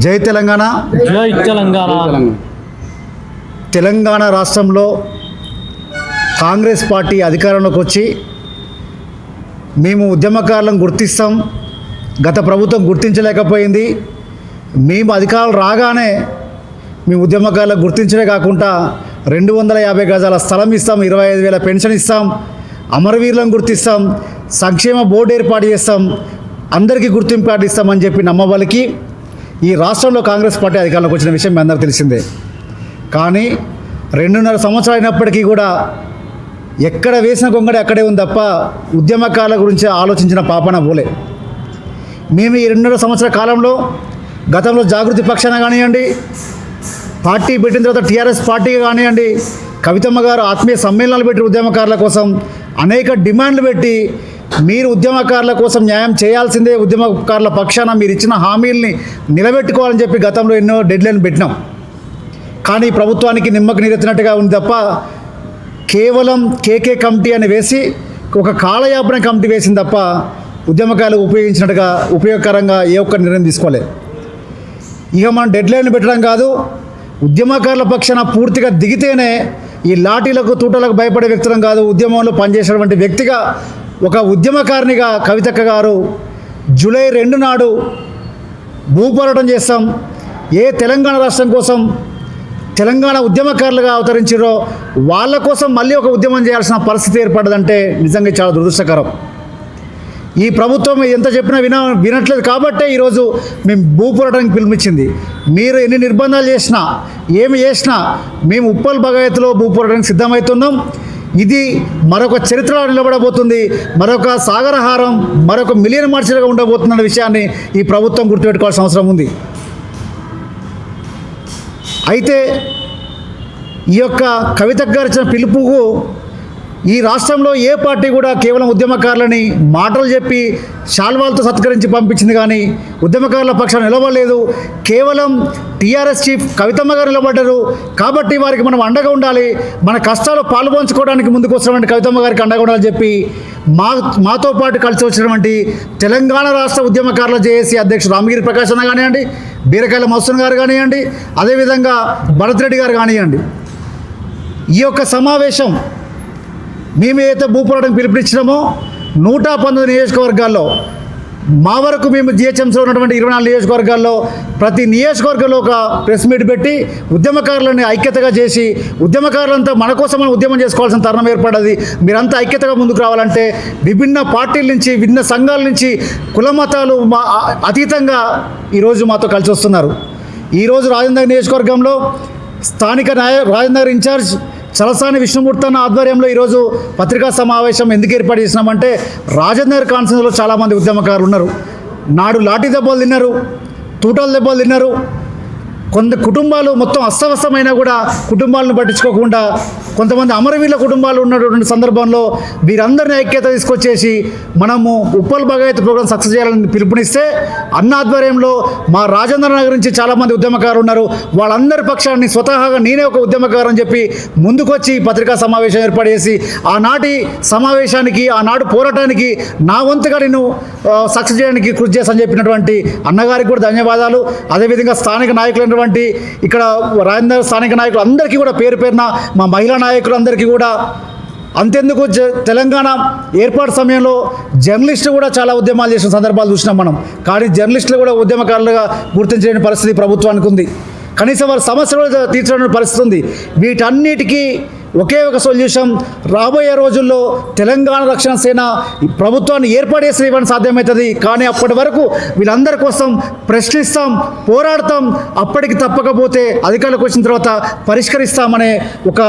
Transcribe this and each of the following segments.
జై తెలంగాణ. జై తెలంగాణ. తెలంగాణ రాష్ట్రంలో కాంగ్రెస్ పార్టీ అధికారంలోకి వచ్చి మేము ఉద్యమకారులను గుర్తిస్తాం, గత ప్రభుత్వం గుర్తించలేకపోయింది, మేము అధికారులు రాగానే మేము ఉద్యమకారులకు గుర్తించడే కాకుండా 250 గజాల స్థలం ఇస్తాం, 25,000 పెన్షన్ ఇస్తాం, అమరవీరులను గుర్తిస్తాం, సంక్షేమ బోర్డు ఏర్పాటు చేస్తాం, అందరికీ గుర్తింపు కార్డు ఇస్తామని చెప్పి నమ్మబలికి ఈ రాష్ట్రంలో కాంగ్రెస్ పార్టీ అధికారంలోకి వచ్చిన విషయం మీ అందరికీ తెలిసిందే. కానీ 2.5 సంవత్సరాలు అయినప్పటికీ కూడా ఎక్కడ వేసిన గొంగడి అక్కడే ఉంది తప్ప ఉద్యమకారుల గురించి ఆలోచించిన పాపన పోలే. మేము ఈ 2.5 సంవత్సరాల కాలంలో గతంలో జాగృతి పక్షాన కానివ్వండి, పార్టీ పెట్టిన తర్వాత టీఆర్ఎస్ పార్టీగా కానివ్వండి, కవితమ్మ గారు ఆత్మీయ సమ్మేళనాలు పెట్టి ఉద్యమకారుల కోసం అనేక డిమాండ్లు పెట్టి మీరు ఉద్యమకారుల కోసం న్యాయం చేయాల్సిందే, ఉద్యమకారుల పక్షాన మీరు ఇచ్చిన హామీల్ని నిలబెట్టుకోవాలని చెప్పి గతంలో ఎన్నో డెడ్లైన్ పెట్టినాం. కానీ ప్రభుత్వానికి నిమ్మకు నీరెత్తినట్టుగా ఉంది తప్ప కేవలం కేకే కమిటీ అని వేసి ఒక కాలయాపన కమిటీ వేసింది తప్ప ఉద్యమకారులు ఉపయోగకరంగా ఏ ఒక్క నిర్ణయం తీసుకోలేదు. ఇక మనం డెడ్లైన్ పెట్టడం కాదు, ఉద్యమకారుల పక్షాన పూర్తిగా దిగితేనే ఈ లాఠీలకు తూటలకు భయపడే వ్యక్తులం కాదు, ఉద్యమంలో పనిచేసేటువంటి వ్యక్తిగా ఒక ఉద్యమకారినిగా కవితక్క గారు జూలై 2 నాడు భూపోరాటం చేస్తాం. ఏ తెలంగాణ రాష్ట్రం కోసం తెలంగాణ ఉద్యమకారులుగా అవతరించారో వాళ్ళ కోసం మళ్ళీ ఒక ఉద్యమం చేయాల్సిన పరిస్థితి ఏర్పడదంటే నిజంగా చాలా దురదృష్టకరం. ఈ ప్రభుత్వం ఎంత చెప్పినా వినట్లేదు కాబట్టే ఈరోజు మేము భూపోరాటానికి పిలుపునిచ్చింది. మీరు ఎన్ని నిర్బంధాలు చేసినా ఏమి చేసినా మేము ఉప్పల్ భగవత్లో భూపోరాటానికి సిద్ధమవుతున్నాం. ఇది మరొక చరిత్రలో నిలబడబోతుంది, మరొక సాగరహారం, మరొక మిలియన్ మార్చిలుగా ఉండబోతుందన్న విషయాన్ని ఈ ప్రభుత్వం గుర్తుపెట్టుకోవాల్సిన అవసరం ఉంది. అయితే ఈ యొక్క కవితక్క గారు ఇచ్చిన పిలుపుకు ఈ రాష్ట్రంలో ఏ పార్టీ కూడా కేవలం ఉద్యమకారులని మాటలు చెప్పి శాల్వాలతో సత్కరించి పంపించింది, కానీ ఉద్యమకారుల పక్షాన నిలబడలేదు. కేవలం టీఆర్ఎస్ చీఫ్ కవితమ్మ గారు నిలబడ్డారు కాబట్టి వారికి మనం అండగా ఉండాలి, మన కష్టాలు పాల్పంచుకోవడానికి ముందుకు వస్తున్నటువంటి కవితమ్మ గారికి అండగా ఉండాలని చెప్పి మాతో పాటు కలిసి వచ్చినటువంటి తెలంగాణ రాష్ట్ర ఉద్యమకారుల జేఏసీ అధ్యక్షుడు రామగిరి ప్రకాశ్ అన్న కానివ్వండి, బీరకాయల మౌసన్ గారు కానివ్వండి, అదేవిధంగా భరత్ రెడ్డి గారు కానివ్వండి, ఈ యొక్క సమావేశం మేము ఏదైతే భూపోరాటం పిలుపునిచ్చినామో 119 నియోజకవర్గాల్లో మా వరకు మేము జిహెచ్ఎంసీలో ఉన్నటువంటి 24 నియోజకవర్గాల్లో ప్రతి నియోజకవర్గంలో ఒక ప్రెస్ మీట్ పెట్టి ఉద్యమకారులని ఐక్యతగా చేసి ఉద్యమకారులంతా మన కోసం మనం ఉద్యమం చేసుకోవాల్సిన తరుణం ఏర్పడ్డది. మీరంతా ఐక్యతగా ముందుకు రావాలంటే విభిన్న పార్టీల నుంచి, విభిన్న సంఘాల నుంచి, కుల మతాలు అతీతంగా ఈరోజు మాతో కలిసి వస్తున్నారు. ఈరోజు రాజేంద్ర నియోజకవర్గంలో స్థానిక రాజేంద్ర ఇన్ఛార్జ్ చలసాని విష్ణుమూర్తి అన్న ఆధ్వర్యంలో ఈరోజు పత్రికా సమావేశం ఎందుకు ఏర్పాటు చేసినామంటే రాజేంద్ర కాన్ఫరెన్స్లో చాలామంది ఉద్యమకారులు ఉన్నారు. నాడు లాఠీ దెబ్బలు తిన్నారు, తూటాల దెబ్బలు తిన్నారు. కొంత కుటుంబాలు మొత్తం అస్తవ్యస్తమైనా కూడా కుటుంబాలను పట్టించుకోకుండా కొంతమంది అమరవీరుల కుటుంబాలు ఉన్నటువంటి సందర్భంలో వీరందరినీ ఐక్యత తీసుకొచ్చేసి మనము ఉప్పల్ భగవత్ ప్రోగ్రాం సక్సెస్ చేయాలని పిలుపునిస్తే అన్న ఆధ్వర్యంలో మా రాజేంద్ర నగర్ నుంచి చాలామంది ఉద్యమకారులు ఉన్నారు. వాళ్ళందరి పక్షాన్ని స్వతహాగా నేనే ఒక ఉద్యమకారు అని చెప్పి ముందుకొచ్చి పత్రికా సమావేశం ఏర్పాటు చేసి ఆనాటి సమావేశానికి, ఆనాడు పోరాటానికి నా వంతుగా నేను సక్సెస్ చేయడానికి కృషి చేస్తానని చెప్పినటువంటి అన్నగారికి కూడా ధన్యవాదాలు. అదేవిధంగా స్థానిక నాయకులైనటువంటి ఇక్కడ రాజేంద్ర స్థానిక నాయకులు అందరికీ కూడా పేరు పేరున, మా మహిళా నాయకులందరికీ కూడా, అంతెందుకు తెలంగాణ ఏర్పాటు సమయంలో జర్నలిస్టులు కూడా చాలా ఉద్యమాలు చేసిన సందర్భాలు చూసినాం మనం. కానీ జర్నలిస్టులు కూడా ఉద్యమకారులుగా గుర్తించలేని పరిస్థితి ప్రభుత్వానికి ఉంది. కనీసం వారి సమస్యలు తీర్చలేని పరిస్థితి ఉంది. వీటన్నిటికీ ఒకే ఒక సొల్యూషన్, రాబోయే రోజుల్లో తెలంగాణ రక్షణ సేన ప్రభుత్వాన్ని ఏర్పాటు చేసి ఇవ్వడం సాధ్యమవుతుంది. కానీ అప్పటి వరకు వీళ్ళందరి కోసం ప్రశ్నిస్తాం, పోరాడతాం. అప్పటికి తప్పకపోతే అధికారులకు వచ్చిన తర్వాత పరిష్కరిస్తామనే ఒక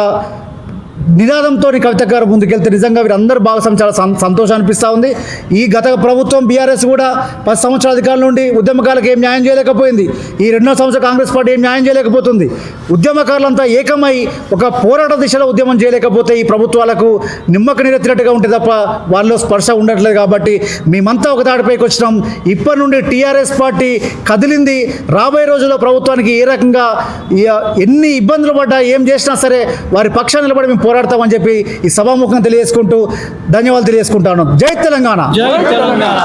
నినాదంతో కవితక్క గారు ముందుకెళ్తే నిజంగా వీరందరూ భాగస్వామ్యం చాలా సంతోషం అనిపిస్తూ ఉంది. ఈ గత ప్రభుత్వం బీఆర్ఎస్ కూడా 10 సంవత్సరాల అధికారుల నుండి ఉద్యమకారులకు ఏం న్యాయం చేయలేకపోయింది. ఈ 2వ సంవత్సరం కాంగ్రెస్ పార్టీ ఏం న్యాయం చేయలేకపోతుంది. ఉద్యమకారులంతా ఏకమై ఒక పోరాట దిశలో ఉద్యమం చేయలేకపోతే ఈ ప్రభుత్వాలకు నిమ్మకు నీరెత్తినట్టుగా ఉంటే తప్ప వాళ్ళలో స్పర్శ ఉండట్లేదు. కాబట్టి మేమంతా ఒక తాటిపైకి వచ్చినాం. ఇప్పటి నుండి టీఆర్ఎస్ పార్టీ కదిలింది. రాబోయే రోజుల్లో ప్రభుత్వానికి ఏ రకంగా ఎన్ని ఇబ్బందులు పడ్డా ఏం చేసినా సరే వారి పక్షాన్ని నిలబడి మేము పోరాడతామని చెప్పి ఈ సభాముఖంగా తెలియజేసుకుంటూ ధన్యవాదాలు తెలియజేసుకుంటాను. జై తెలంగాణ. జై తెలంగాణ.